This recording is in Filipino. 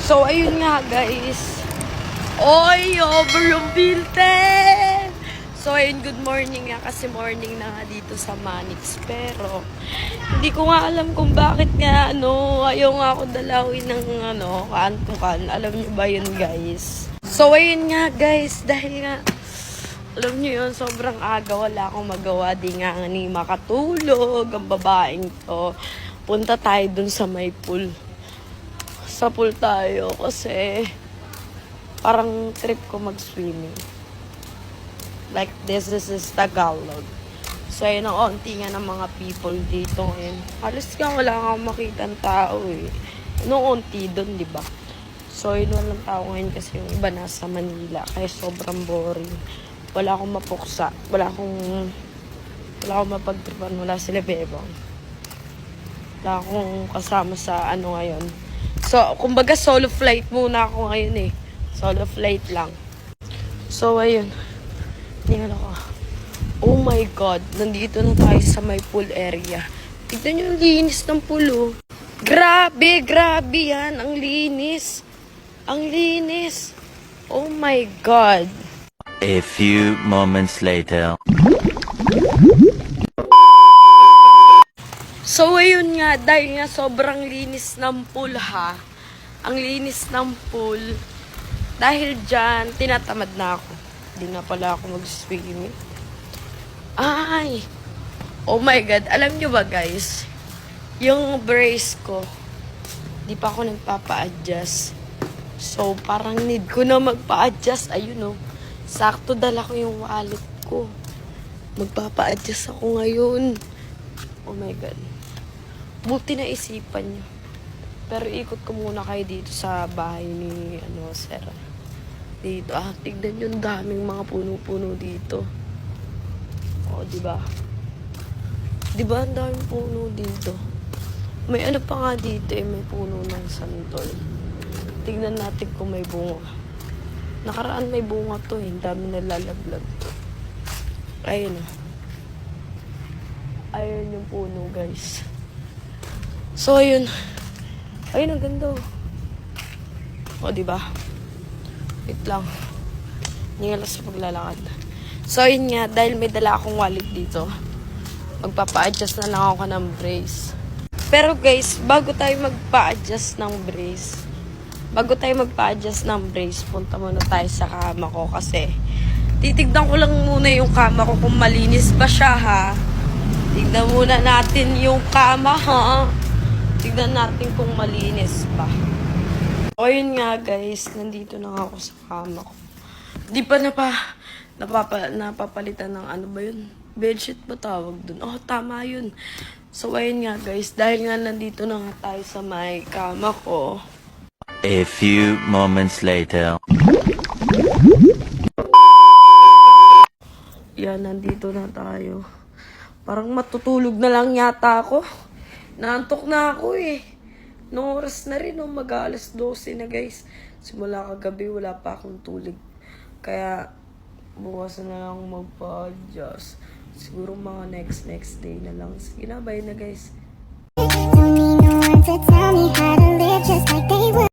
So, ayun nga guys. Oy, over yung filter! So, ayun, good morning nga kasi morning na nga dito sa Manix. Pero, hindi ko nga alam kung bakit nga, ayaw nga ako dalawin ng, kaantukan. Alam niyo ba yun, guys? So, ayun nga, guys, dahil nga, alam niyo yun, sobrang aga, wala akong magawa. Di nga ni makatulog, ang babaeng to. Punta tayo dun sa may pool. Sa pool tayo kasi parang trip ko mag-swimming. Like, this is Tagalog. So, ayun ang onti nga ng mga people dito ngayon. Halos ka, wala kang makitang tao eh. Anong onti doon, di ba? So, yun walang tao ngayon kasi yung iba nasa Manila. Kaya sobrang boring. Wala akong mapuksa. Wala akong mapagtripan. Wala sila bebang. Wala akong kasama sa ngayon. So, kumbaga solo flight muna ako ngayon eh. Solo flight lang. So, ayun. Tingnan ako. Oh my God. Nandito na tayo sa may pool area. Tignan nyo yung linis ng pool, oh. Grabe, grabe yan. Ang linis. Ang linis. Oh my God. A few moments later. So, ayun nga. Dahil nga sobrang linis ng pool, ha. Ang linis ng pool. Dahil dyan, tinatamad na ako. Hindi na pala ako mag-swimming. Ay! Oh my God. Alam nyo ba, guys? Yung brace ko, di pa ako nagpapa-adjust. So, parang need ko na magpa-adjust. Ayun, oh. Sakto dala ko yung wallet ko. Magpapa-adjust ako ngayon. Oh my God. Buti na isipan nyo. Pero ikot ko muna kayo dito sa bahay ni, Sir. Dito, tignan nyo, daming mga puno-puno dito. O, diba? Diba, ang daming puno dito? May ano pa nga dito may puno ng santol. Tignan natin kung may bunga. Nakaraan may bunga to ang dami nalalaglag. Ayun. Ayun yung puno, guys. So, ayun. Ayun, ang ganda. O, diba? Wait lang. Hindi nga lang sa paglalakad. So, yun nga. Dahil may dala akong wallet dito, magpapa-adjust na lang ako ng brace. Pero guys, bago tayo magpa-adjust ng brace, punta muna tayo sa kama ko kasi titignan ko lang muna yung kama ko kung malinis ba siya, ha. Tignan muna natin yung kama, ha. Tignan natin kung malinis ba. O yun nga guys, nandito na ako sa kama ko. Di pa napapalitan ng ano ba yun? Bedsheet ba tawag dun? Oh, tama yun. So ayun nga guys, dahil nga nandito na nga tayo sa may kama ko. A few moments later. Yan, nandito na tayo. Parang matutulog na lang yata ako. Naantok na ako eh. Noong oras na rin, mag-alas 12 na guys. Simula kagabi, wala pa akong tulog. Kaya, bukas na lang magpa-adjust. Siguro mga next day na lang. Sige na, bye na guys.